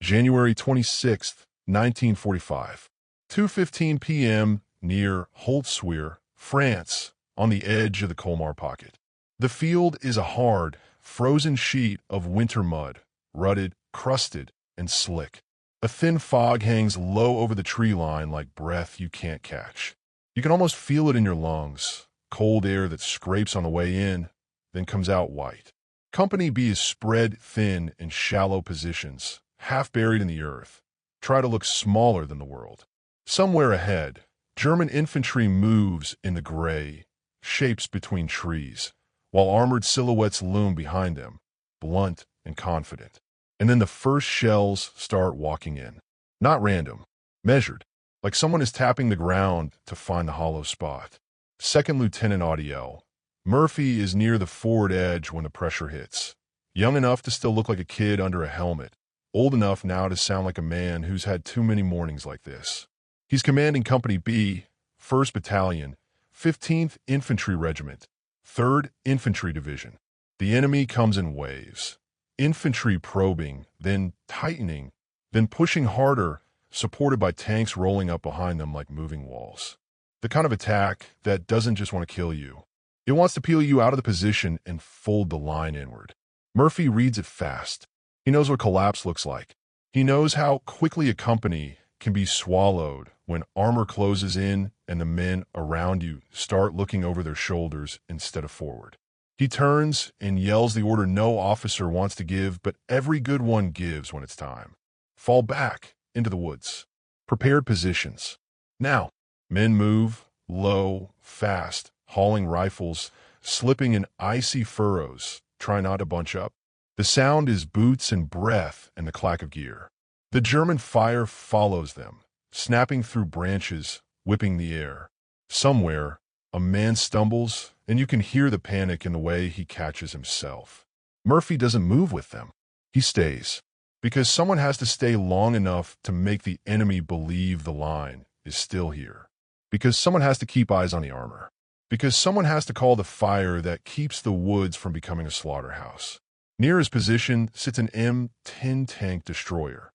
January 26, 1945. 2:15 p.m. near Holtsweer, France, on the edge of the Colmar Pocket. The field is a hard, frozen sheet of winter mud, rutted, crusted, and slick. A thin fog hangs low over the tree line like breath you can't catch. You can almost feel it in your lungs, cold air that scrapes on the way in, then comes out white. Company B is spread thin in shallow positions, half buried in the earth. Try to look smaller than the world. Somewhere ahead, German infantry moves in the gray, shapes between trees, while armored silhouettes loom behind them, blunt and confident. And then the first shells start walking in. Not random, measured, like someone is tapping the ground to find the hollow spot. Second Lieutenant Audiel. Murphy is near the forward edge when the pressure hits. Young enough to still look like a kid under a helmet, old enough now to sound like a man who's had too many mornings like this. He's commanding Company B, 1st Battalion, 15th Infantry Regiment, 3rd Infantry Division. The enemy comes in waves. Infantry probing, then tightening, then pushing harder, supported by tanks rolling up behind them like moving walls. The kind of attack that doesn't just want to kill you. It wants to peel you out of the position and fold the line inward. Murphy reads it fast. He knows what collapse looks like. He knows how quickly a company can be swallowed when armor closes in and the men around you start looking over their shoulders instead of forward. He turns and yells the order no officer wants to give, but every good one gives when it's time. Fall back into the woods. Prepared positions. Now, men move, low, fast, hauling rifles, slipping in icy furrows, try not to bunch up. The sound is boots and breath and the clack of gear. The German fire follows them, snapping through branches, whipping the air. Somewhere, a man stumbles, and you can hear the panic in the way he catches himself. Murphy doesn't move with them. He stays, because someone has to stay long enough to make the enemy believe the line is still here. Because someone has to keep eyes on the armor. Because someone has to call the fire that keeps the woods from becoming a slaughterhouse. Near his position sits an M10 tank destroyer.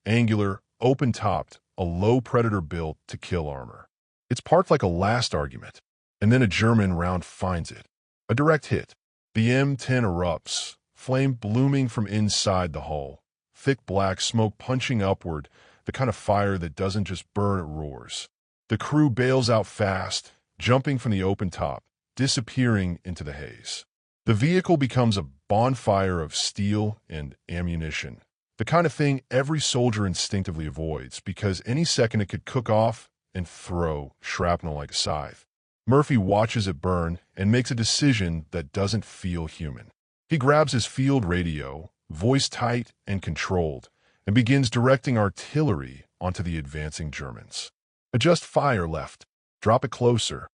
Angular, open-topped, a low Predator built to kill armor. It's parked like a last argument, and then a German round finds it. A direct hit. The M10 erupts, flame blooming from inside the hull. Thick black smoke punching upward, the kind of fire that doesn't just burn, it roars. The crew bails out fast, jumping from the open top, disappearing into the haze. The vehicle becomes a bonfire of steel and ammunition, the kind of thing every soldier instinctively avoids because any second it could cook off and throw shrapnel like a scythe. Murphy watches it burn and makes a decision that doesn't feel human. He grabs his field radio, voice tight and controlled, and begins directing artillery onto the advancing Germans. Adjust fire left. Drop it closer.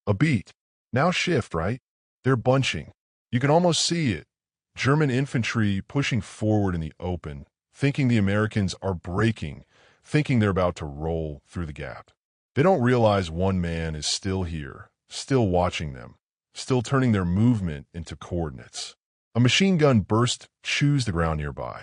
A beat. Now shift right. They're bunching. You can almost see it. German infantry pushing forward in the open, thinking the Americans are breaking, thinking they're about to roll through the gap. They don't realize one man is still here, still watching them, still turning their movement into coordinates. A machine gun burst chews the ground nearby.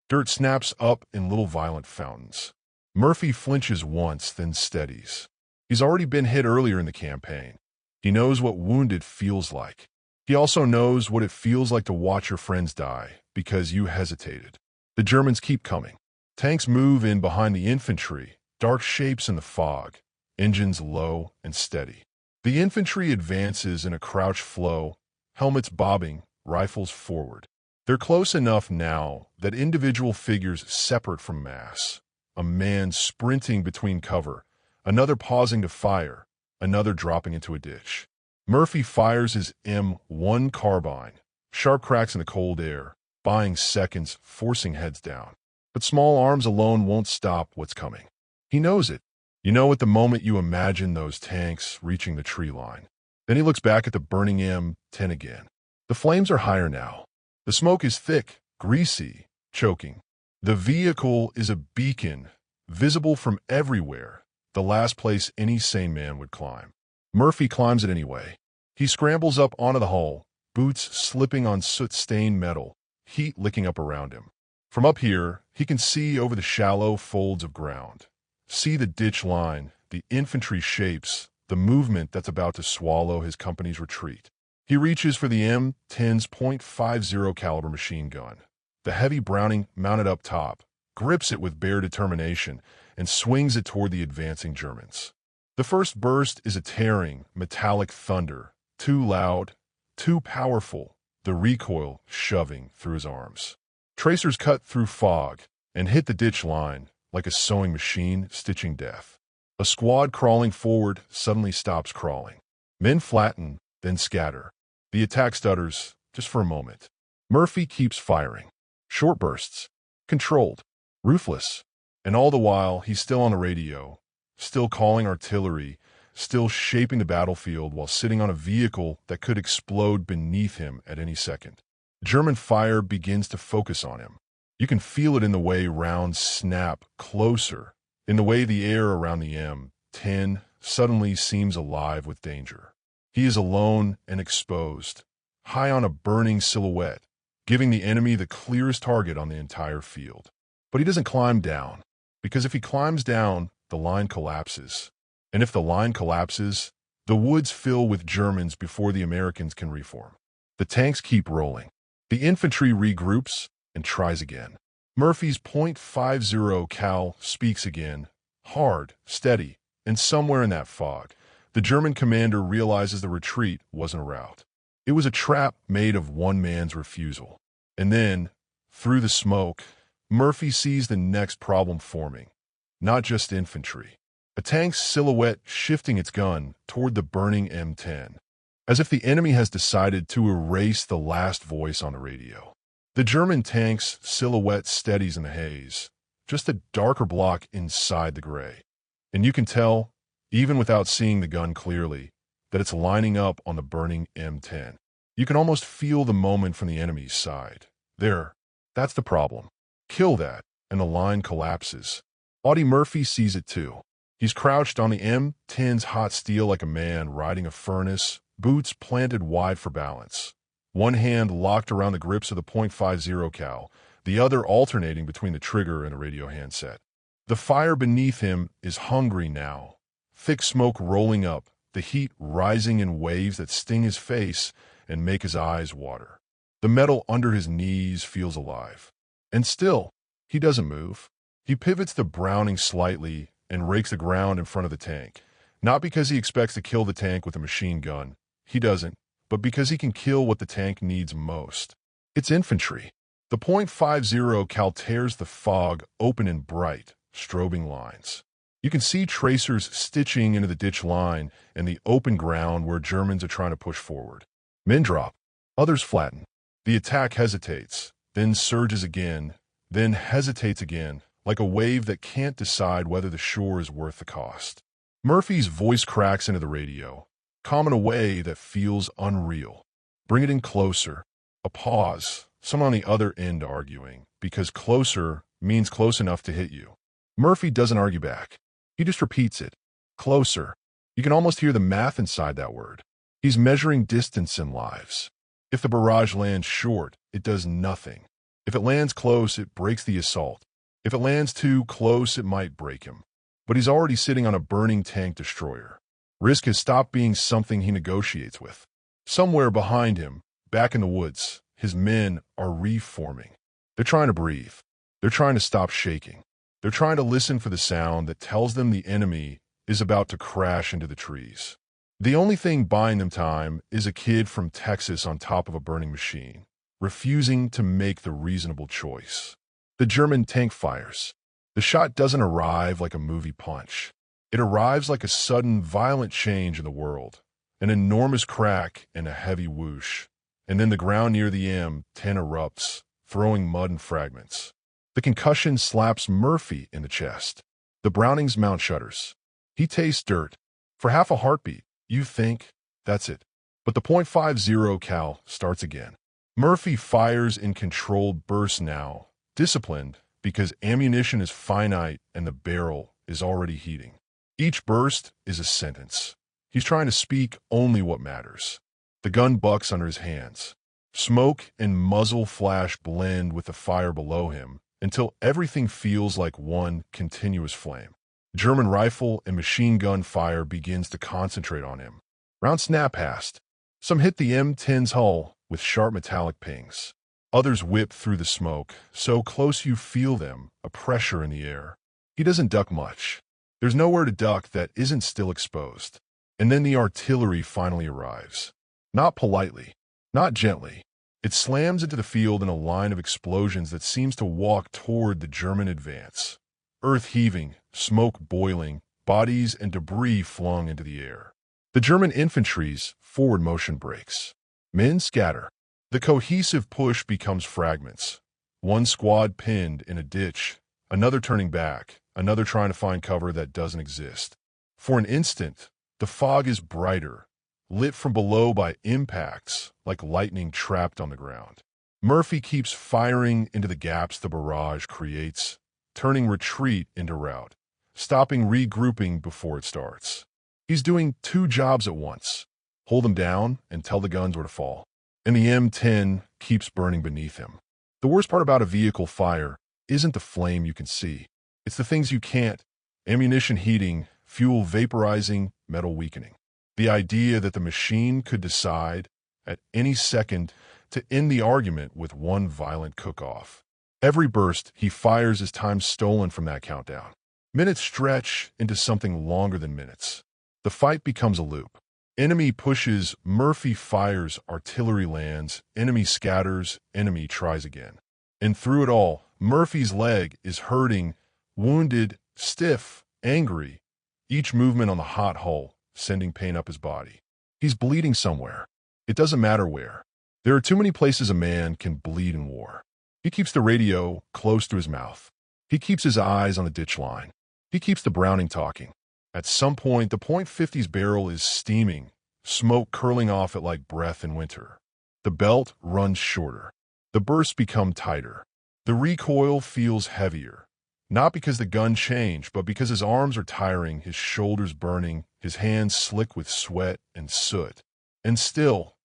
Dirt snaps up in little violent fountains. Murphy flinches once, then steadies. He's already been hit earlier in the campaign. He knows what wounded feels like. He also knows what it feels like to watch your friends die because you hesitated. The Germans keep coming. Tanks move in behind the infantry, dark shapes in the fog, engines low and steady. The infantry advances in a crouch flow, helmets bobbing, rifles forward. They're close enough now that individual figures separate from mass. A man sprinting between cover, another pausing to fire, another dropping into a ditch. Murphy fires his M1 carbine, sharp cracks in the cold air, buying seconds, forcing heads down. But small arms alone won't stop what's coming. He knows it. You know at the moment you imagine those tanks reaching the tree line. Then he looks back at the burning M10 again. The flames are higher now. The smoke is thick, greasy, choking. The vehicle is a beacon, visible from everywhere, the last place any sane man would climb. Murphy climbs it anyway. He scrambles up onto the hull, boots slipping on soot-stained metal, heat licking up around him. From up here, he can see over the shallow folds of ground. See the ditch line, the infantry shapes, the movement that's about to swallow his company's retreat. He reaches for the M10's .50 caliber machine gun. The heavy Browning mounted up top, grips it with bare determination, and swings it toward the advancing Germans. The first burst is a tearing, metallic thunder, too loud, too powerful, the recoil shoving through his arms. Tracers cut through fog and hit the ditch line like a sewing machine stitching death. A squad crawling forward suddenly stops crawling. Men flatten, then scatter. The attack stutters just for a moment. Murphy keeps firing. Short bursts. Controlled. Ruthless. And all the while, he's still on the radio, still calling artillery, still shaping the battlefield while sitting on a vehicle that could explode beneath him at any second. German fire begins to focus on him. You can feel it in the way rounds snap closer, in the way the air around the M10 suddenly seems alive with danger. He is alone and exposed, high on a burning silhouette, giving the enemy the clearest target on the entire field. But he doesn't climb down, because if he climbs down, the line collapses. And if the line collapses, the woods fill with Germans before the Americans can reform. The tanks keep rolling. The infantry regroups and tries again. Murphy's .50 cal speaks again, hard, steady, and somewhere in that fog, the German commander realizes the retreat wasn't a rout. It was a trap made of one man's refusal. And then, through the smoke, Murphy sees the next problem forming. Not just infantry. A tank's silhouette shifting its gun toward the burning M10, as if the enemy has decided to erase the last voice on the radio. The German tank's silhouette steadies in the haze, just a darker block inside the gray. And you can tell, even without seeing the gun clearly, that it's lining up on the burning M10. You can almost feel the moment from the enemy's side. There, that's the problem. Kill that, and the line collapses. Audie Murphy sees it too. He's crouched on the M10's hot steel like a man riding a furnace, boots planted wide for balance. One hand locked around the grips of the .50 cal, the other alternating between the trigger and a radio handset. The fire beneath him is hungry now. Thick smoke rolling up, the heat rising in waves that sting his face and make his eyes water. The metal under his knees feels alive. And still, he doesn't move. He pivots the Browning slightly and rakes the ground in front of the tank. Not because he expects to kill the tank with a machine gun. He doesn't, but because he can kill what the tank needs most. It's infantry. The .50 cal tears the fog open in bright, strobing lines. You can see tracers stitching into the ditch line and the open ground where Germans are trying to push forward. Men drop. Others flatten. The attack hesitates, then surges again, then hesitates again, like a wave that can't decide whether the shore is worth the cost. Murphy's voice cracks into the radio, calm in a way that feels unreal. Bring it in closer. A pause, someone on the other end arguing, because closer means close enough to hit you. Murphy doesn't argue back. He just repeats it. Closer. You can almost hear the math inside that word. He's measuring distance in lives. If the barrage lands short, it does nothing. If it lands close, it breaks the assault. If it lands too close, it might break him. But he's already sitting on a burning tank destroyer. Risk has stopped being something he negotiates with. Somewhere behind him, back in the woods, his men are reforming. They're trying to breathe. They're trying to stop shaking. They're trying to listen for the sound that tells them the enemy is about to crash into the trees. The only thing buying them time is a kid from Texas on top of a burning machine, refusing to make the reasonable choice. The German tank fires. The shot doesn't arrive like a movie punch. It arrives like a sudden, violent change in the world, an enormous crack and a heavy whoosh, and then the ground near the M10 erupts, throwing mud and fragments. The concussion slaps Murphy in the chest. The Browning's mount shudders. He tastes dirt. For half a heartbeat, you think, that's it. But the .50 cal starts again. Murphy fires in controlled bursts now, disciplined, because ammunition is finite and the barrel is already heating. Each burst is a sentence. He's trying to speak only what matters. The gun bucks under his hands. Smoke and muzzle flash blend with the fire below him until everything feels like one continuous flame. German rifle and machine gun fire begins to concentrate on him. Rounds snap past. Some hit the M10's hull with sharp metallic pings. Others whip through the smoke, so close you feel them, a pressure in the air. He doesn't duck much. There's nowhere to duck that isn't still exposed. And then the artillery finally arrives. Not politely, not gently. It slams into the field in a line of explosions that seems to walk toward the German advance. Earth heaving, smoke boiling, bodies and debris flung into the air. The German infantry's forward motion breaks. Men scatter. The cohesive push becomes fragments. One squad pinned in a ditch, another turning back, another trying to find cover that doesn't exist. For an instant, the fog is brighter, lit from below by impacts like lightning trapped on the ground. Murphy keeps firing into the gaps the barrage creates, turning retreat into rout, stopping regrouping before it starts. He's doing two jobs at once: hold them down and tell the guns where to fall. And the M10 keeps burning beneath him. The worst part about a vehicle fire isn't the flame you can see. It's the things you can't: ammunition heating, fuel vaporizing, metal weakening. The idea that the machine could decide at any second to end the argument with one violent cook-off. Every burst he fires is time stolen from that countdown. Minutes stretch into something longer than minutes. The fight becomes a loop. Enemy pushes, Murphy fires, artillery lands, enemy scatters, enemy tries again. And through it all, Murphy's leg is hurting, wounded, stiff, angry, each movement on the hot hull sending pain up his body. He's bleeding somewhere. It doesn't matter where. There are too many places a man can bleed in war. He keeps the radio close to his mouth. He keeps his eyes on the ditch line. He keeps the Browning talking. At some point, the .50's barrel is steaming, smoke curling off it like breath in winter. The belt runs shorter. The bursts become tighter. The recoil feels heavier. Not because the gun changed, but because his arms are tiring, his shoulders burning, his hands slick with sweat and soot. And still,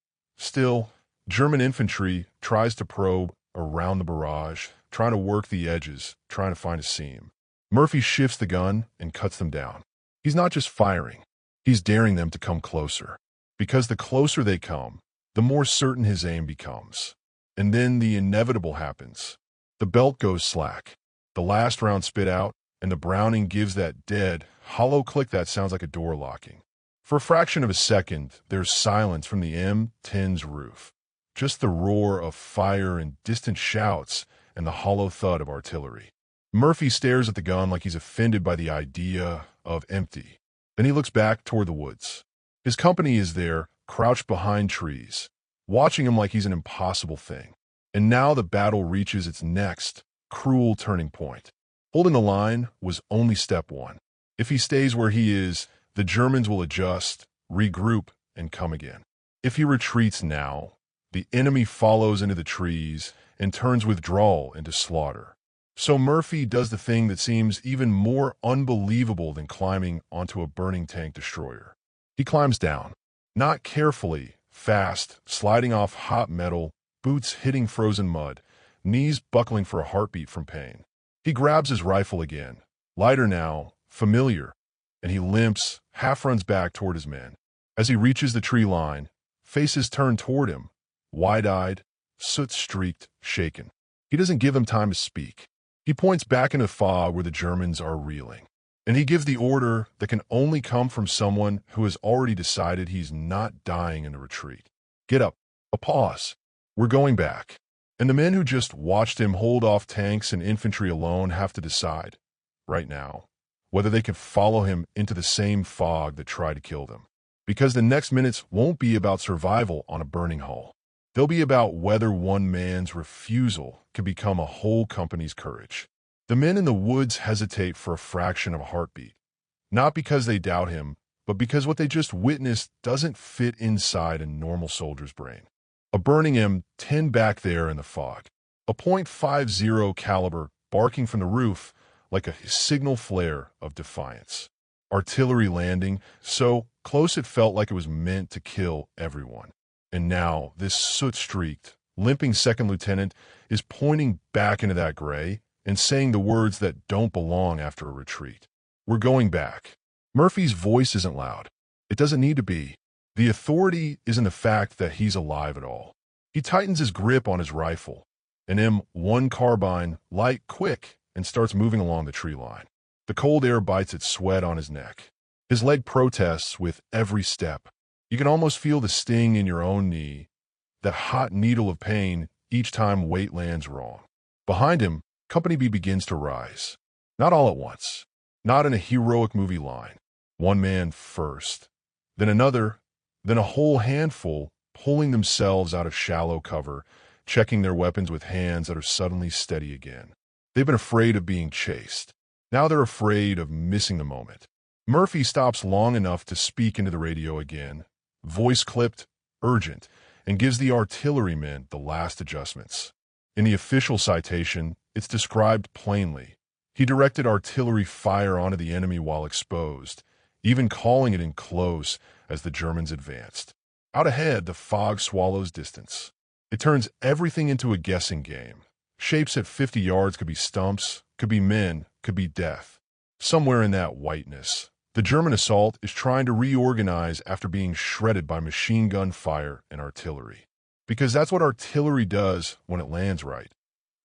German infantry tries to probe around the barrage, trying to work the edges, trying to find a seam. Murphy shifts the gun and cuts them down. He's not just firing. He's daring them to come closer. Because the closer they come, the more certain his aim becomes. And then the inevitable happens. The belt goes slack. The last round spit out, and the Browning gives that dead, hollow click that sounds like a door locking. For a fraction of a second, there's silence from the M10's roof. Just the roar of fire and distant shouts and the hollow thud of artillery. Murphy stares at the gun like he's offended by the idea of empty. Then he looks back toward the woods. His company is there, crouched behind trees, watching him like he's an impossible thing. And now the battle reaches its next, cruel turning point. Holding the line was only step one. If he stays where he is, the Germans will adjust, regroup, and come again. If he retreats now, the enemy follows into the trees and turns withdrawal into slaughter. So Murphy does the thing that seems even more unbelievable than climbing onto a burning tank destroyer. He climbs down, not carefully, fast, sliding off hot metal, boots hitting frozen mud, knees buckling for a heartbeat from pain. He grabs his rifle again, lighter now, familiar, and he limps, half runs back toward his men. As he reaches the tree line, faces turned toward him, wide-eyed, soot-streaked, shaken. He doesn't give them time to speak. He points back into the fog where the Germans are reeling. And he gives the order that can only come from someone who has already decided he's not dying in a retreat. Get up. A pause. We're going back. And the men who just watched him hold off tanks and infantry alone have to decide, right now, whether they can follow him into the same fog that tried to kill them. Because the next minutes won't be about survival on a burning hull. They'll be about whether one man's refusal can become a whole company's courage. The men in the woods hesitate for a fraction of a heartbeat, not because they doubt him, but because what they just witnessed doesn't fit inside a normal soldier's brain. A burning M10 back there in the fog. A .50 caliber barking from the roof like a signal flare of defiance. Artillery landing so close it felt like it was meant to kill everyone. And now, this soot-streaked, limping second lieutenant is pointing back into that gray and saying the words that don't belong after a retreat. We're going back. Murphy's voice isn't loud. It doesn't need to be. The authority isn't the fact that he's alive at all. He tightens his grip on his rifle, an M1 carbine, light, quick, and starts moving along the tree line. The cold air bites its sweat on his neck. His leg protests with every step. You can almost feel the sting in your own knee, that hot needle of pain each time weight lands wrong. Behind him, Company B begins to rise. Not all at once. Not in a heroic movie line. One man first, then another, then a whole handful pulling themselves out of shallow cover, checking their weapons with hands that are suddenly steady again. They've been afraid of being chased. Now they're afraid of missing the moment. Murphy stops long enough to speak into the radio again, voice clipped, urgent, and gives the artillerymen the last adjustments. In the official citation, it's described plainly. He directed artillery fire onto the enemy while exposed, even calling it in close as the Germans advanced. Out ahead, the fog swallows distance. It turns everything into a guessing game. Shapes at 50 yards could be stumps, could be men, could be death. Somewhere in that whiteness, the German assault is trying to reorganize after being shredded by machine gun fire and artillery. Because that's what artillery does when it lands right.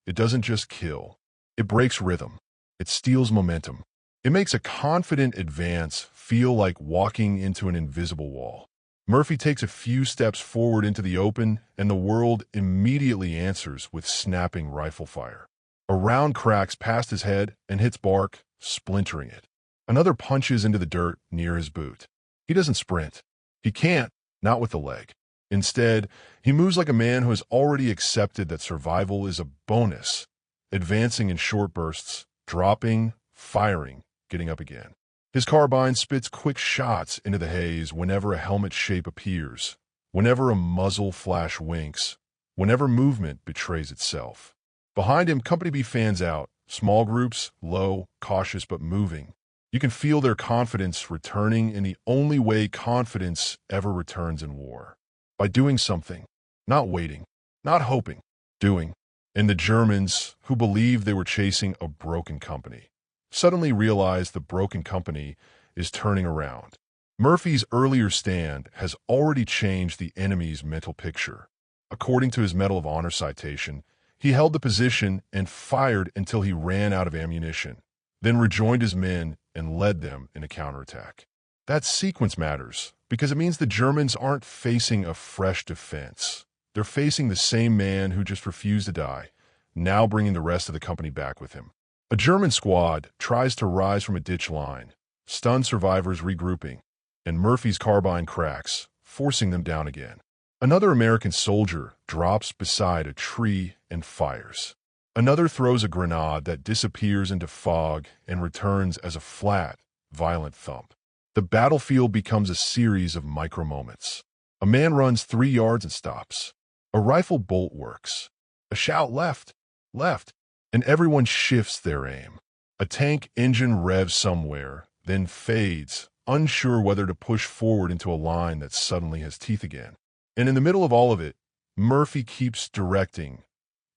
It doesn't just kill. It breaks rhythm. It steals momentum. It makes a confident advance feel like walking into an invisible wall. Murphy takes a few steps forward into the open, and the world immediately answers with snapping rifle fire. A round cracks past his head and hits bark, splintering it. Another punches into the dirt near his boot. He doesn't sprint. He can't, not with the leg. Instead, he moves like a man who has already accepted that survival is a bonus, advancing in short bursts, dropping, firing, getting up again. His carbine spits quick shots into the haze whenever a helmet shape appears, whenever a muzzle flash winks, whenever movement betrays itself. Behind him, Company B fans out, small groups, low, cautious but moving. You can feel their confidence returning in the only way confidence ever returns in war. By doing something, not waiting, not hoping, doing. And the Germans, who believed they were chasing a broken company, suddenly realized the broken company is turning around. Murphy's earlier stand has already changed the enemy's mental picture. According to his Medal of Honor citation, he held the position and fired until he ran out of ammunition, then rejoined his men and led them in a counterattack. That sequence matters because it means the Germans aren't facing a fresh defense. They're facing the same man who just refused to die, now bringing the rest of the company back with him. A German squad tries to rise from a ditch line, stunned survivors regrouping, and Murphy's carbine cracks, forcing them down again. Another American soldier drops beside a tree and fires. Another throws a grenade that disappears into fog and returns as a flat, violent thump. The battlefield becomes a series of micro-moments. A man runs 3 yards and stops. A rifle bolt works. A shout left, left, and everyone shifts their aim. A tank engine revs somewhere, then fades, unsure whether to push forward into a line that suddenly has teeth again. And in the middle of all of it, Murphy keeps directing,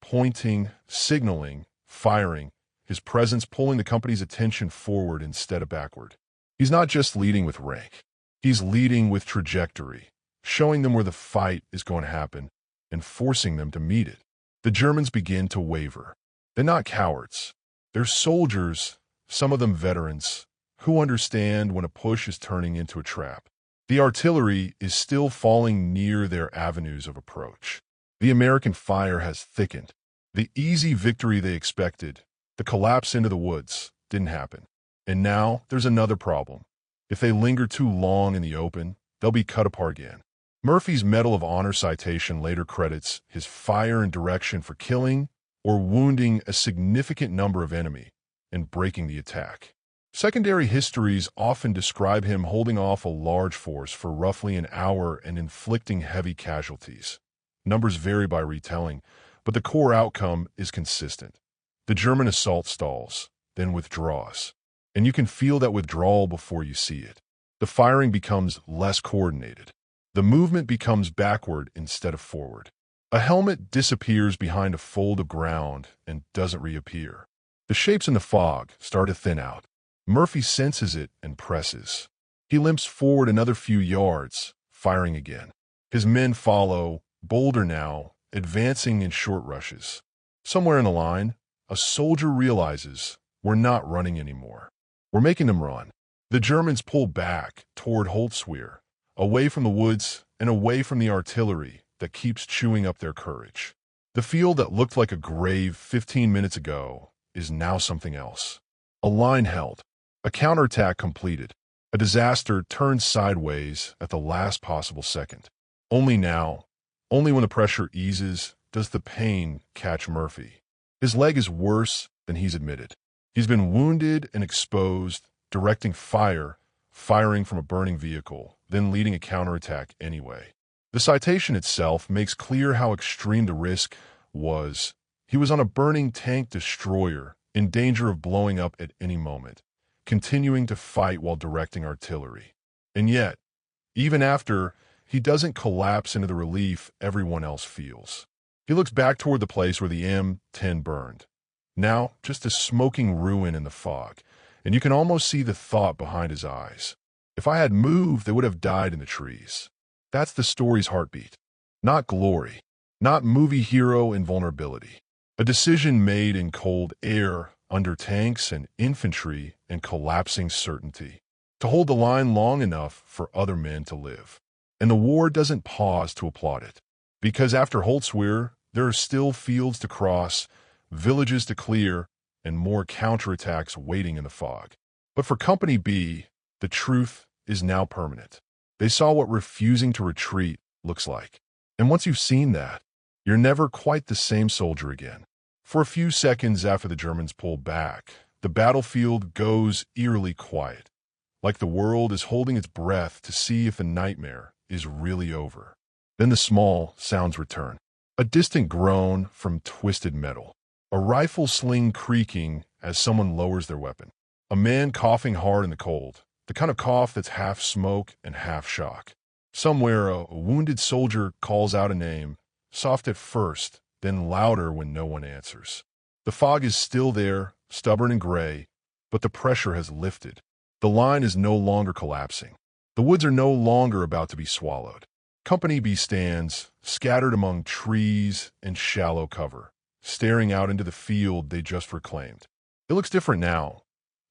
pointing, signaling, firing, his presence pulling the company's attention forward instead of backward. He's not just leading with rank. He's leading with trajectory, showing them where the fight is going to happen and forcing them to meet it. The Germans begin to waver. They're not cowards. They're soldiers, some of them veterans, who understand when a push is turning into a trap. The artillery is still falling near their avenues of approach. The American fire has thickened. The easy victory they expected, the collapse into the woods, didn't happen. And now there's another problem. If they linger too long in the open, they'll be cut apart again. Murphy's Medal of Honor citation later credits his fire and direction for killing or wounding a significant number of enemy and breaking the attack. Secondary histories often describe him holding off a large force for roughly an hour and inflicting heavy casualties. Numbers vary by retelling, but the core outcome is consistent. The German assault stalls, then withdraws. And you can feel that withdrawal before you see it. The firing becomes less coordinated. The movement becomes backward instead of forward. A helmet disappears behind a fold of ground and doesn't reappear. The shapes in the fog start to thin out. Murphy senses it and presses. He limps forward another few yards, firing again. His men follow, bolder now, advancing in short rushes. Somewhere in the line, a soldier realizes we're not running anymore. We're making them run. The Germans pull back toward Holtsweer, away from the woods and away from the artillery that keeps chewing up their courage. The field that looked like a grave 15 minutes ago is now something else. A line held, a counterattack completed, a disaster turned sideways at the last possible second. Only now, only when the pressure eases, does the pain catch Murphy. His leg is worse than he's admitted. He's been wounded and exposed, directing fire, firing from a burning vehicle, then leading a counterattack anyway. The citation itself makes clear how extreme the risk was. He was on a burning tank destroyer, in danger of blowing up at any moment, continuing to fight while directing artillery. And yet, even after, he doesn't collapse into the relief everyone else feels. He looks back toward the place where the M10 burned. Now, just a smoking ruin in the fog, and you can almost see the thought behind his eyes. If I had moved, they would have died in the trees. That's the story's heartbeat. Not glory, not movie hero invulnerability. A decision made in cold air, under tanks and infantry and collapsing certainty, to hold the line long enough for other men to live. And the war doesn't pause to applaud it. Because after Holtsweer, there are still fields to cross, villages to clear, and more counterattacks waiting in the fog. But for Company B, the truth is now permanent. They saw what refusing to retreat looks like. And once you've seen that, you're never quite the same soldier again. For a few seconds after the Germans pull back, the battlefield goes eerily quiet, like the world is holding its breath to see if the nightmare is really over. Then the small sounds return. A distant groan from twisted metal. A rifle sling creaking as someone lowers their weapon. A man coughing hard in the cold, the kind of cough that's half smoke and half shock. Somewhere, a wounded soldier calls out a name, soft at first, then louder when no one answers. The fog is still there, stubborn and gray, but the pressure has lifted. The line is no longer collapsing. The woods are no longer about to be swallowed. Company B stands, scattered among trees and shallow cover, staring out into the field they just reclaimed. It looks different now.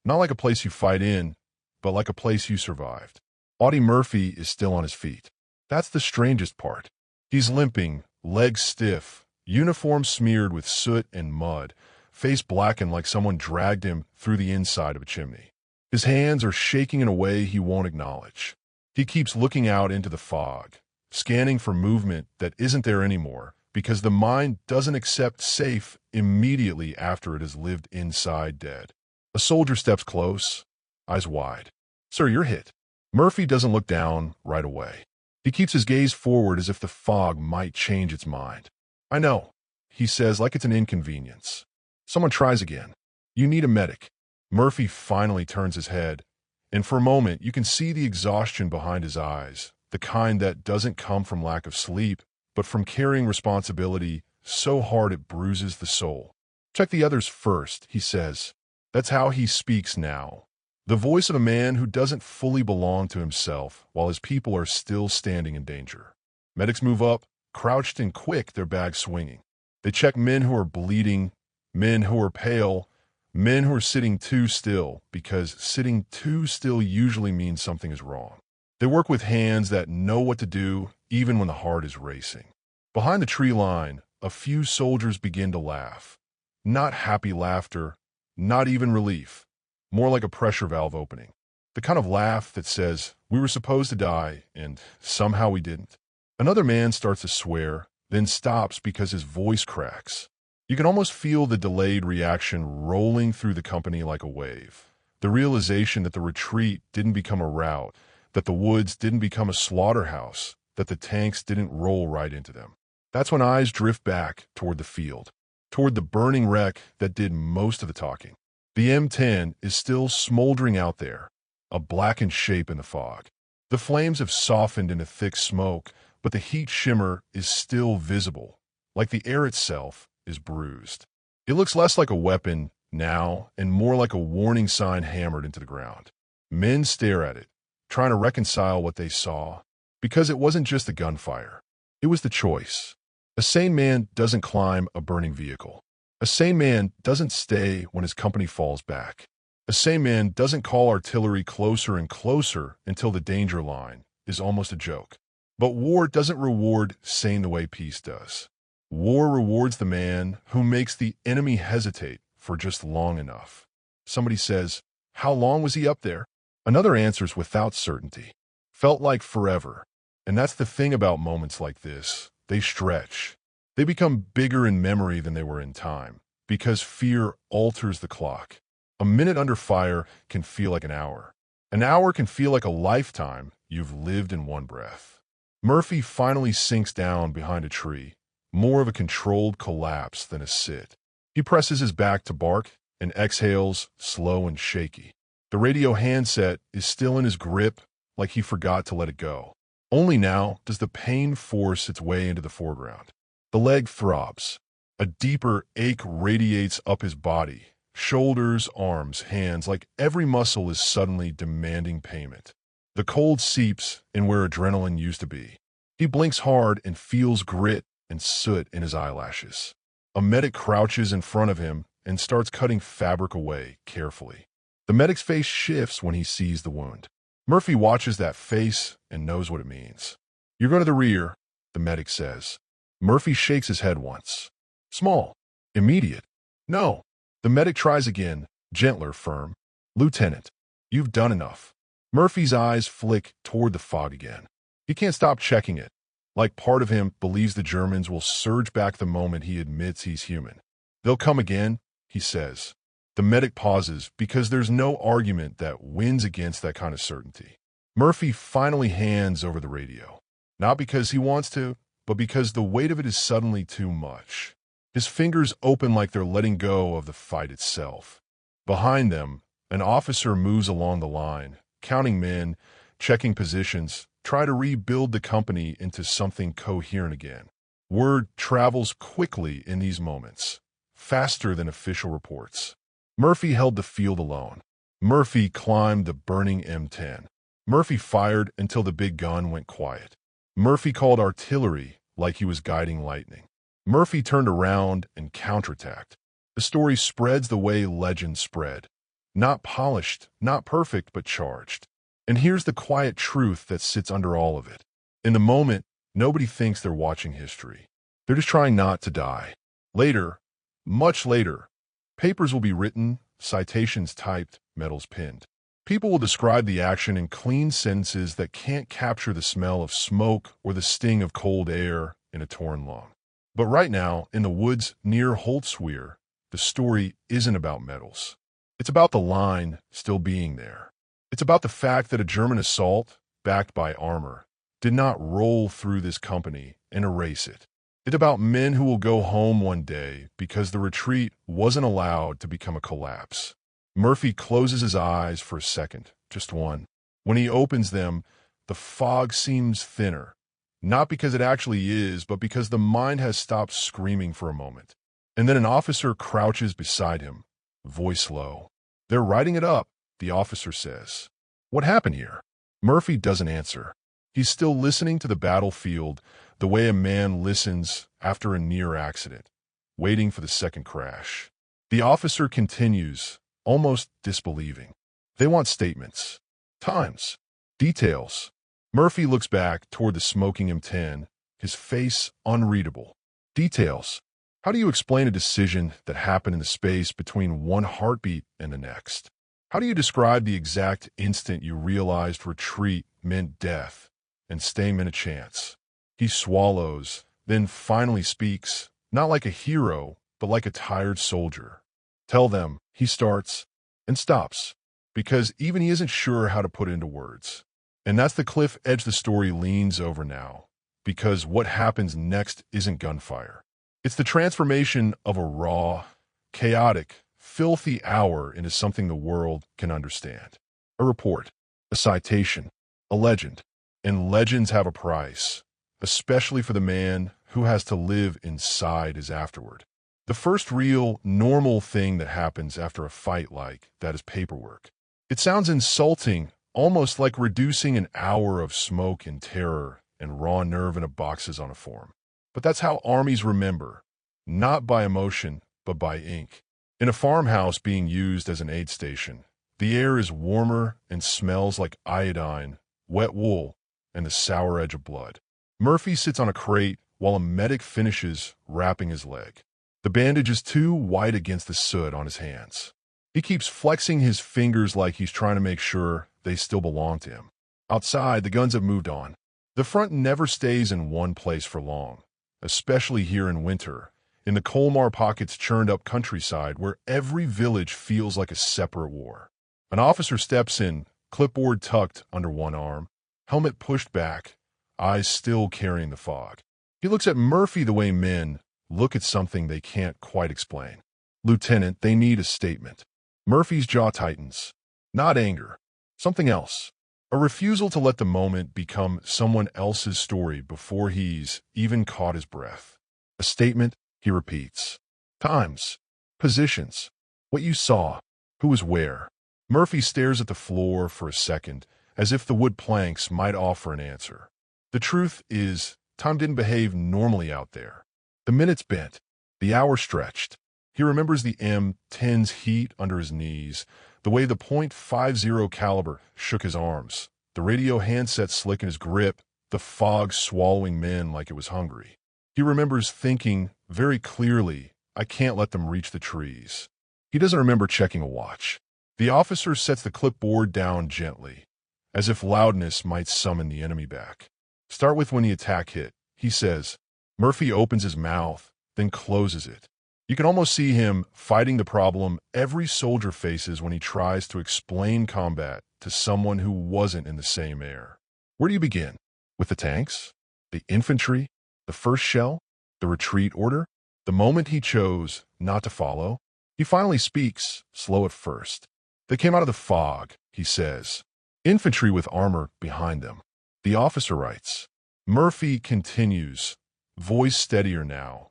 Not like a place you fight in, but like a place you survived. Audie Murphy is still on his feet. That's the strangest part. He's limping, legs stiff, uniform smeared with soot and mud, face blackened like someone dragged him through the inside of a chimney. His hands are shaking in a way he won't acknowledge. He keeps looking out into the fog, scanning for movement that isn't there anymore, because the mind doesn't accept safe immediately after it has lived inside dead. A soldier steps close, eyes wide. "Sir, you're hit." Murphy doesn't look down right away. He keeps his gaze forward as if the fog might change its mind. "I know," he says like it's an inconvenience. Someone tries again. "You need a medic." Murphy finally turns his head, and for a moment you can see the exhaustion behind his eyes, the kind that doesn't come from lack of sleep, but from carrying responsibility so hard it bruises the soul. "Check the others first," he says. That's how he speaks now. The voice of a man who doesn't fully belong to himself while his people are still standing in danger. Medics move up, crouched and quick, their bags swinging. They check men who are bleeding, men who are pale, men who are sitting too still, because sitting too still usually means something is wrong. They work with hands that know what to do even when the heart is racing. Behind the tree line, a few soldiers begin to laugh. Not happy laughter, not even relief. More like a pressure valve opening. The kind of laugh that says, we were supposed to die, and somehow we didn't. Another man starts to swear, then stops because his voice cracks. You can almost feel the delayed reaction rolling through the company like a wave. The realization that the retreat didn't become a rout, that the woods didn't become a slaughterhouse, that the tanks didn't roll right into them. That's when eyes drift back toward the field, toward the burning wreck that did most of the talking. The M10 is still smoldering out there, a blackened shape in the fog. The flames have softened into thick smoke, but the heat shimmer is still visible, like the air itself is bruised. It looks less like a weapon now and more like a warning sign hammered into the ground. Men stare at it, trying to reconcile what they saw, because it wasn't just the gunfire. It was the choice. A sane man doesn't climb a burning vehicle. A sane man doesn't stay when his company falls back. A sane man doesn't call artillery closer and closer until the danger line is almost a joke. But war doesn't reward sane the way peace does. War rewards the man who makes the enemy hesitate for just long enough. Somebody says, "How long was he up there?" Another answers without certainty. "Felt like forever." And that's the thing about moments like this. They stretch. They become bigger in memory than they were in time, because fear alters the clock. A minute under fire can feel like an hour. An hour can feel like a lifetime you've lived in one breath. Murphy finally sinks down behind a tree, more of a controlled collapse than a sit. He presses his back to bark and exhales, slow and shaky. The radio handset is still in his grip, like he forgot to let it go. Only now does the pain force its way into the foreground. The leg throbs. A deeper ache radiates up his body. Shoulders, arms, hands, like every muscle is suddenly demanding payment. The cold seeps in where adrenaline used to be. He blinks hard and feels grit and soot in his eyelashes. A medic crouches in front of him and starts cutting fabric away carefully. The medic's face shifts when he sees the wound. Murphy watches that face and knows what it means. "You're going to the rear," the medic says. Murphy shakes his head once. Small. Immediate. "No." The medic tries again, gentler, firm. "Lieutenant, you've done enough." Murphy's eyes flick toward the fog again. He can't stop checking it. Like part of him believes the Germans will surge back the moment he admits he's human. "They'll come again," he says. The medic pauses because there's no argument that wins against that kind of certainty. Murphy finally hands over the radio. Not because he wants to, but because the weight of it is suddenly too much. His fingers open like they're letting go of the fight itself. Behind them, an officer moves along the line, counting men, checking positions, try to rebuild the company into something coherent again. Word travels quickly in these moments, faster than official reports. Murphy held the field alone. Murphy climbed the burning M10. Murphy fired until the big gun went quiet. Murphy called artillery like he was guiding lightning. Murphy turned around and counterattacked. The story spreads the way legends spread. Not polished, not perfect, but charged. And here's the quiet truth that sits under all of it. In the moment, nobody thinks they're watching history. They're just trying not to die. Later, much later, papers will be written, citations typed, medals pinned. People will describe the action in clean sentences that can't capture the smell of smoke or the sting of cold air in a torn lung. But right now, in the woods near Holtsweer, the story isn't about medals. It's about the line still being there. It's about the fact that a German assault, backed by armor, did not roll through this company and erase it. It's about men who will go home one day because the retreat wasn't allowed to become a collapse. Murphy closes his eyes for a second, just one. When he opens them, the fog seems thinner. Not because it actually is, but because the mind has stopped screaming for a moment. And then an officer crouches beside him, voice low. "They're writing it up," the officer says. "What happened here?" Murphy doesn't answer. He's still listening to the battlefield the way a man listens after a near accident, waiting for the second crash. The officer continues, almost disbelieving. "They want statements. Times. Details." Murphy looks back toward the smoking M10, his face unreadable. "Details. How do you explain a decision that happened in the space between one heartbeat and the next? How do you describe the exact instant you realized retreat meant death and stay meant a chance?" He swallows, then finally speaks, not like a hero, but like a tired soldier. "Tell them," he starts, and stops, because even he isn't sure how to put it into words. And that's the cliff edge the story leans over now, because what happens next isn't gunfire. It's the transformation of a raw, chaotic, filthy hour into something the world can understand. A report, a citation, A legend. And legends have a price, especially for the man who has to live inside his afterward. The first real, normal thing that happens after a fight like that is paperwork. It sounds insulting, almost like reducing an hour of smoke and terror and raw nerve in a boxes on a form. But that's how armies remember, not by emotion, but by ink. In a farmhouse being used as an aid station, the air is warmer and smells like iodine, wet wool, and the sour edge of blood. Murphy sits on a crate while a medic finishes wrapping his leg. The bandage is too white against the soot on his hands. He keeps flexing his fingers like he's trying to make sure they still belong to him. Outside, the guns have moved on. The front never stays in one place for long, especially here in winter, in the Colmar Pocket's churned-up countryside where every village feels like a separate war. An officer steps in, clipboard tucked under one arm, helmet pushed back, eyes still carrying the fog. He looks at Murphy the way men look at something they can't quite explain. "Lieutenant, they need a statement." Murphy's jaw tightens. Not anger. Something else. A refusal to let the moment become someone else's story before he's even caught his breath. "A statement," he repeats. "Times. Positions. What you saw. Who was where." Murphy stares at the floor for a second, as if the wood planks might offer an answer. The truth is, time didn't behave normally out there. The minutes bent. The hour stretched. He remembers the M10's heat under his knees, the way the .50 caliber shook his arms, the radio handset slick in his grip, the fog swallowing men like it was hungry. He remembers thinking very clearly, "I can't let them reach the trees." He doesn't remember checking a watch. The officer sets the clipboard down gently, as if loudness might summon the enemy back. "Start with when the attack hit," he says. Murphy opens his mouth, then closes it. You can almost see him fighting the problem every soldier faces when he tries to explain combat to someone who wasn't in the same air. Where do you begin? With the tanks? The infantry? The first shell? The retreat order? The moment he chose not to follow? He finally speaks, slow at first. "They came out of the fog," he says. "Infantry with armor behind them." The officer writes. Murphy continues, voice steadier now,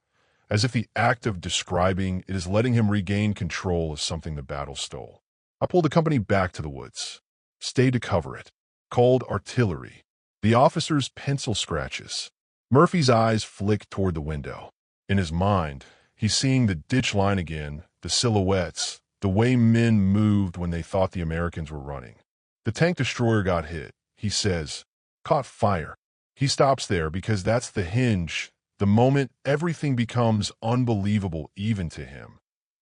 as if the act of describing it is letting him regain control of something the battle stole. "I pulled the company back to the woods. Stayed to cover it. Called artillery." The officer's pencil scratches. Murphy's eyes flick toward the window. In his mind, he's seeing the ditch line again, the silhouettes, the way men moved when they thought the Americans were running. "The tank destroyer got hit," he says. "Caught fire." He stops there because that's the hinge, the moment everything becomes unbelievable even to him.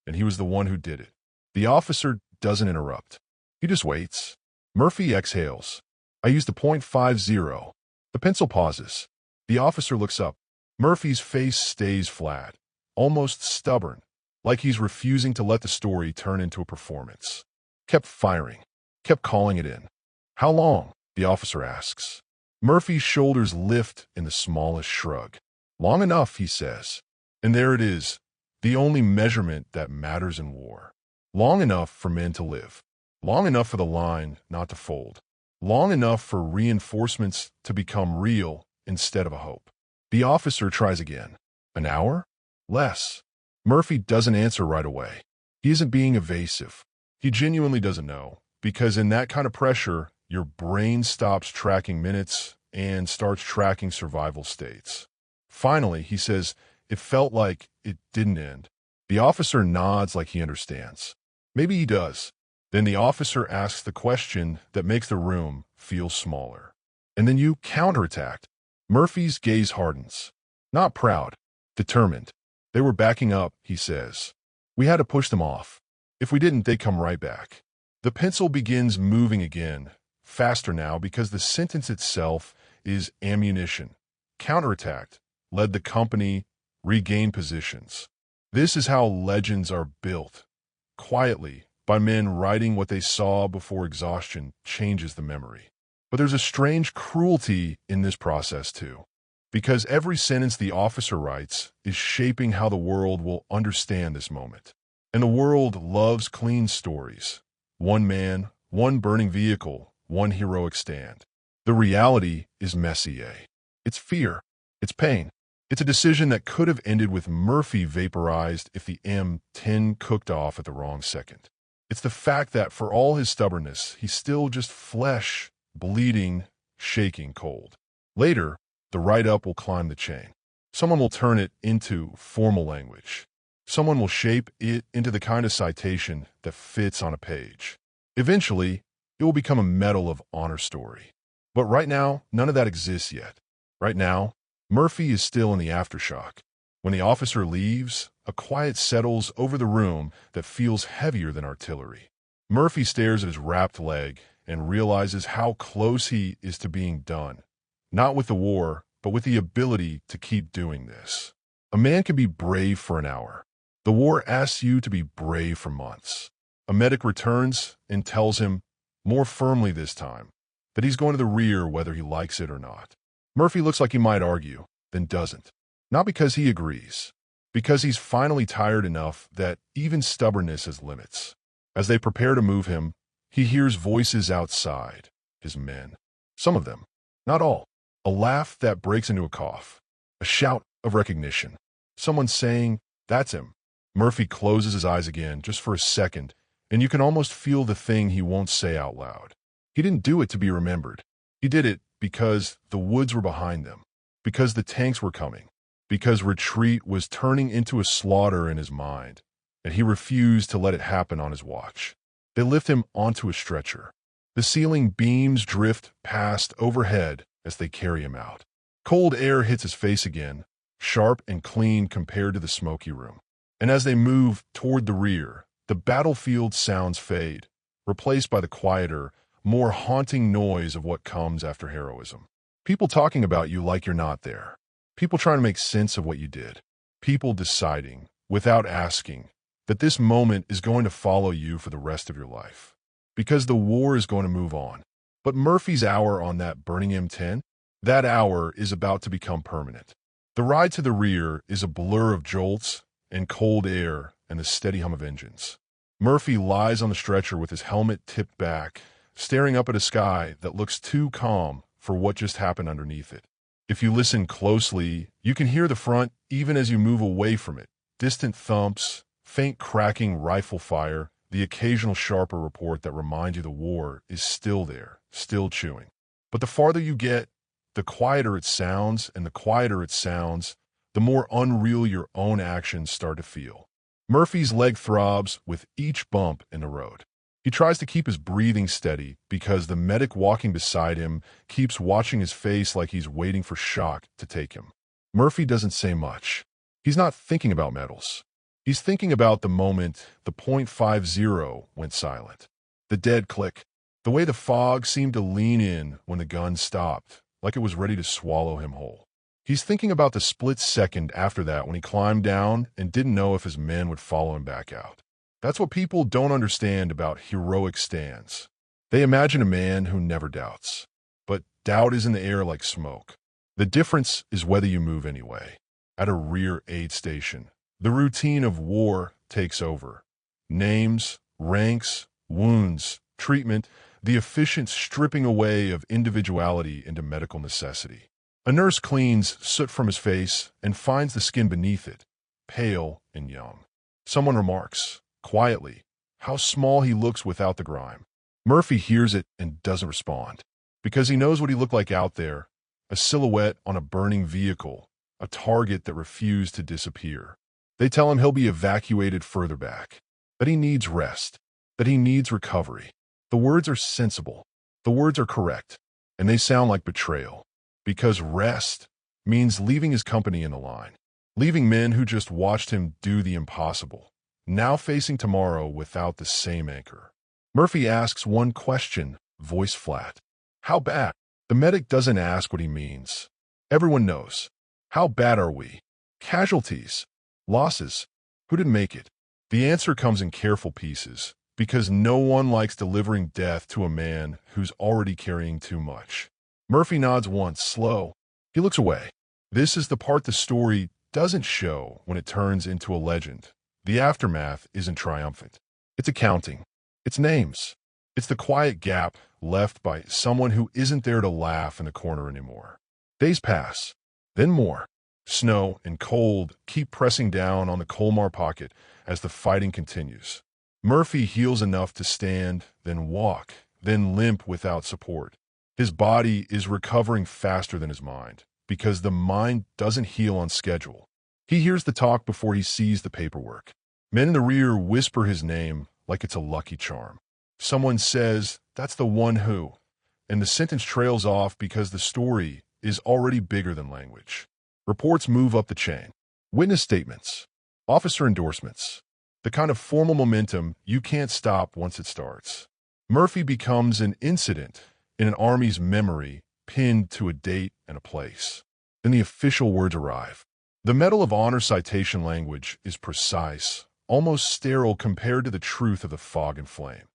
And he was the one who did it. The officer doesn't interrupt. He just waits. Murphy exhales. "I used the .50. The pencil pauses. The officer looks up. Murphy's face stays flat, almost stubborn, like he's refusing to let the story turn into a performance. Kept firing. Kept calling it in. "How long?" the officer asks. Murphy's shoulders lift in the smallest shrug. "Long enough," he says. And there it is, the only measurement that matters in war. Long enough for men to live. Long enough for the line not to fold. Long enough for reinforcements to become real instead of a hope. The officer tries again. "An hour? Less." Murphy doesn't answer right away. He isn't being evasive. He genuinely doesn't know, because in that kind of pressure, your brain stops tracking minutes and starts tracking survival states. Finally, he says, "It felt like it didn't end." The officer nods like he understands. Maybe he does. Then the officer asks the question that makes the room feel smaller. "And then you counterattacked." Murphy's gaze hardens. Not proud, determined. "They were backing up," he says. "We had to push them off. If we didn't, they'd come right back." The pencil begins moving again, faster now because the sentence itself is ammunition. Counterattacked, led the company, regained positions. This is how legends are built. Quietly, by men writing what they saw before exhaustion changes the memory. But there's a strange cruelty in this process too, because every sentence the officer writes is shaping how the world will understand this moment. And the world loves clean stories. One man, one burning vehicle, one heroic stand. The reality is messy, eh? It's fear. It's pain. It's a decision that could have ended with Murphy vaporized if the M10 cooked off at the wrong second. It's the fact that for all his stubbornness, he's still just flesh, bleeding, shaking cold. Later, the write-up will climb the chain. Someone will turn it into formal language. Someone will shape it into the kind of citation that fits on a page. Eventually, it will become a Medal of Honor story. But right now, none of that exists yet. Right now, Murphy is still in the aftershock. When the officer leaves, a quiet settles over the room that feels heavier than artillery. Murphy stares at his wrapped leg and realizes how close he is to being done. Not with the war, but with the ability to keep doing this. A man can be brave for an hour. The war asks you to be brave for months. A medic returns and tells him, more firmly this time, that he's going to the rear whether he likes it or not. Murphy looks like he might argue, then doesn't. Not because he agrees, because he's finally tired enough that even stubbornness has limits. As they prepare to move him, he hears voices outside, his men. Some of them, not all. A laugh that breaks into a cough. A shout of recognition. Someone saying, that's him. Murphy closes his eyes again just for a second, and you can almost feel the thing he won't say out loud. He didn't do it to be remembered. He did it because the woods were behind them, because the tanks were coming, because retreat was turning into a slaughter in his mind, and he refused to let it happen on his watch. They lift him onto a stretcher. The ceiling beams drift past overhead as they carry him out. Cold air hits his face again, sharp and clean compared to the smoky room. And as they move toward the rear, the battlefield sounds fade, replaced by the quieter, more haunting noise of what comes after heroism. People talking about you like you're not there. People trying to make sense of what you did. People deciding, without asking, that this moment is going to follow you for the rest of your life. Because the war is going to move on. But Murphy's hour on that burning M10, that hour is about to become permanent. The ride to the rear is a blur of jolts and cold air and the steady hum of engines. Murphy lies on the stretcher with his helmet tipped back, staring up at a sky that looks too calm for what just happened underneath it. If you listen closely, you can hear the front even as you move away from it. Distant thumps, faint cracking rifle fire, the occasional sharper report that reminds you the war is still there, still chewing. But the farther you get, the quieter it sounds, and the quieter it sounds, the more unreal your own actions start to feel. Murphy's leg throbs with each bump in the road. He tries to keep his breathing steady because the medic walking beside him keeps watching his face like he's waiting for shock to take him. Murphy doesn't say much. He's not thinking about medals. He's thinking about the moment the .50 went silent. The dead click. The way the fog seemed to lean in when the gun stopped, like it was ready to swallow him whole. He's thinking about the split second after that when he climbed down and didn't know if his men would follow him back out. That's what people don't understand about heroic stands. They imagine a man who never doubts. But doubt is in the air like smoke. The difference is whether you move anyway. At a rear aid station, the routine of war takes over. Names, ranks, wounds, treatment, the efficient stripping away of individuality into medical necessity. A nurse cleans soot from his face and finds the skin beneath it, pale and young. Someone remarks, quietly, how small he looks without the grime. Murphy hears it and doesn't respond, because he knows what he looked like out there, a silhouette on a burning vehicle, a target that refused to disappear. They tell him he'll be evacuated further back, that he needs rest, that he needs recovery. The words are sensible, the words are correct, and they sound like betrayal. Because rest means leaving his company in the line, leaving men who just watched him do the impossible, now facing tomorrow without the same anchor. Murphy asks one question, voice flat. How bad? The medic doesn't ask what he means. Everyone knows. How bad are we? Casualties? Losses? Who didn't make it? The answer comes in careful pieces, because no one likes delivering death to a man who's already carrying too much. Murphy nods once, slow. He looks away. This is the part the story doesn't show when it turns into a legend. The aftermath isn't triumphant. It's accounting. It's names. It's the quiet gap left by someone who isn't there to laugh in the corner anymore. Days pass, then more. Snow and cold keep pressing down on the Colmar Pocket as the fighting continues. Murphy heals enough to stand, then walk, then limp without support. His body is recovering faster than his mind, because the mind doesn't heal on schedule. He hears the talk before he sees the paperwork. Men in the rear whisper his name like it's a lucky charm. Someone says, "That's the one who," and the sentence trails off because the story is already bigger than language. Reports move up the chain. Witness statements. Officer endorsements. The kind of formal momentum you can't stop once it starts. Murphy becomes an incident in an army's memory, pinned to a date and a place. Then the official words arrive. The Medal of Honor citation language is precise, almost sterile compared to the truth of the fog and flame.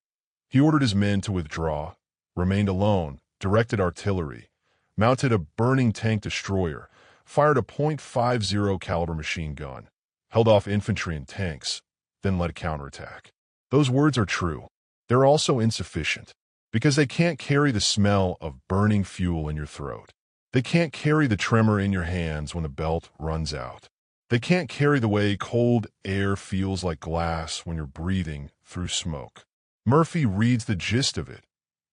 He ordered his men to withdraw, remained alone, directed artillery, mounted a burning tank destroyer, fired a .50 caliber machine gun, held off infantry and tanks, then led a counterattack. Those words are true. They're also insufficient, because they can't carry the smell of burning fuel in your throat. They can't carry the tremor in your hands when the belt runs out. They can't carry the way cold air feels like glass when you're breathing through smoke. Murphy reads the gist of it,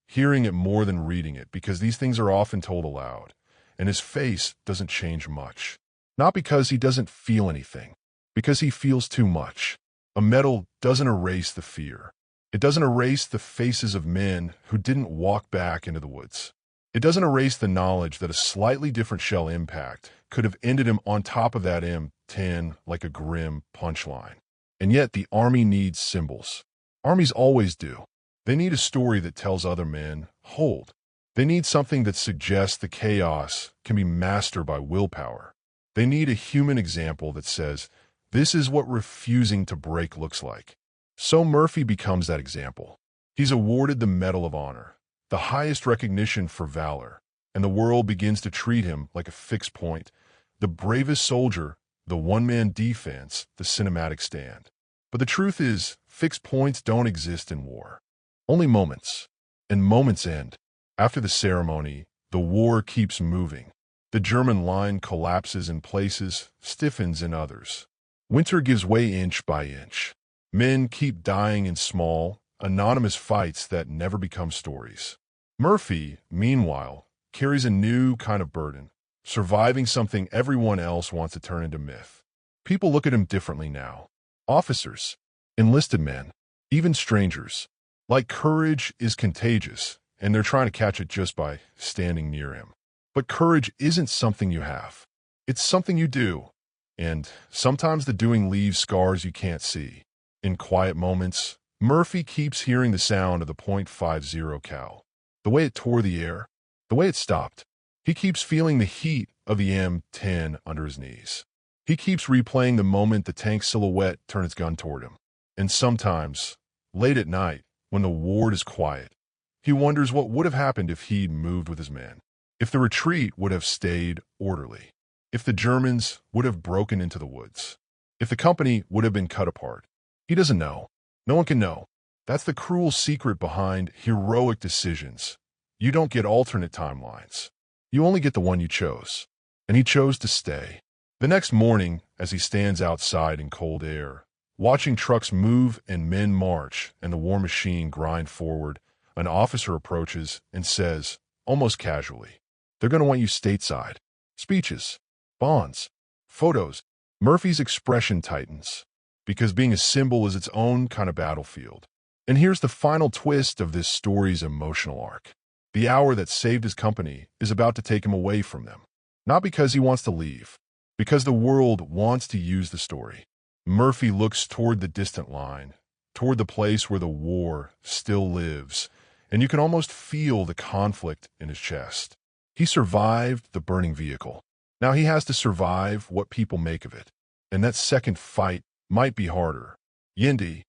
hearing it more than reading it, because these things are often told aloud, and his face doesn't change much. Not because he doesn't feel anything, because he feels too much. A medal doesn't erase the fear. It doesn't erase the faces of men who didn't walk back into the woods. It doesn't erase the knowledge that a slightly different shell impact could have ended him on top of that M10 like a grim punchline. And yet the Army needs symbols. Armies always do. They need a story that tells other men, hold. They need something that suggests the chaos can be mastered by willpower. They need a human example that says, this is what refusing to break looks like. So Murphy becomes that example. He's awarded the Medal of Honor, the highest recognition for valor, and the world begins to treat him like a fixed point, the bravest soldier, the one-man defense, the cinematic stand. But the truth is, fixed points don't exist in war. Only moments. And moments end. After the ceremony, the war keeps moving. The German line collapses in places, stiffens in others. Winter gives way inch by inch. Men keep dying in small, anonymous fights that never become stories. Murphy, meanwhile, carries a new kind of burden, surviving something everyone else wants to turn into myth. People look at him differently now. Officers, enlisted men, even strangers. Like courage is contagious, and they're trying to catch it just by standing near him. But courage isn't something you have. It's something you do. And sometimes the doing leaves scars you can't see. In quiet moments, Murphy keeps hearing the sound of the .50 cal. The way it tore the air, the way it stopped. He keeps feeling the heat of the M10 under his knees. He keeps replaying the moment the tank's silhouette turned its gun toward him. And sometimes, late at night, when the ward is quiet, he wonders what would have happened if he'd moved with his men. If the retreat would have stayed orderly. If the Germans would have broken into the woods. If the company would have been cut apart. He doesn't know. No one can know. That's the cruel secret behind heroic decisions. You don't get alternate timelines. You only get the one you chose. And he chose to stay. The next morning, as he stands outside in cold air, watching trucks move and men march and the war machine grind forward, an officer approaches and says, almost casually, "They're going to want you stateside." Speeches, bonds, photos. Murphy's expression tightens, because being a symbol is its own kind of battlefield. And here's the final twist of this story's emotional arc. The hour that saved his company is about to take him away from them. Not because he wants to leave, because the world wants to use the story. Murphy looks toward the distant line, toward the place where the war still lives, and you can almost feel the conflict in his chest. He survived the burning vehicle. Now he has to survive what people make of it. And that second fight might be harder. Yendi,